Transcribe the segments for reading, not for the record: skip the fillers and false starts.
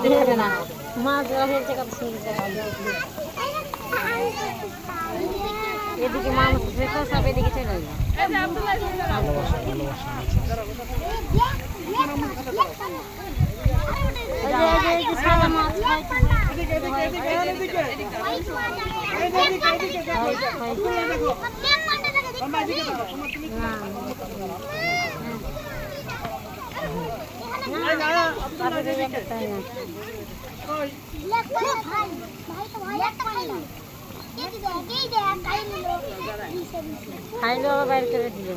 দেখবে না মাছ হেলছে কত সুন্দর। এদিকে মানুষ যেত সব এদিকে চলে এলো। সাদা মাছ খাইলো আবার বাইর করে দিল।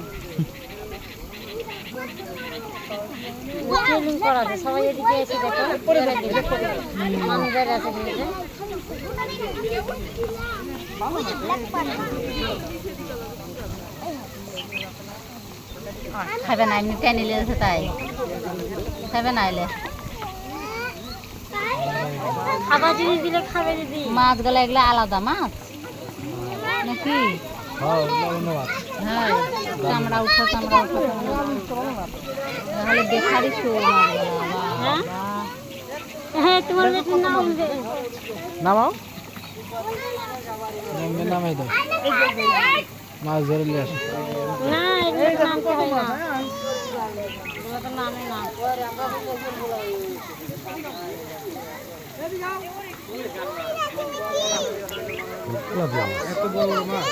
ট্রেনিং করা আছে সবাই এদিকে এসে দেখো মানুষ জায়গা আছে খাবে না এমনি টেনে নিলে তাই খাবে না এলে খাবার জিনিস দিলে খাবে দিদি। মাছগুলো এগুলো আলাদা মাছ নাকি? হ্যাঁ চামড়া উঠো চামড়া উঠো তাহলে দেখারই শো। হ্যাঁ তোমার নামাও নামাই দাও মাছ ধরে নিয়ে আসো। না এগুলো নামতে হয় না নামে না এত বড় মাছ।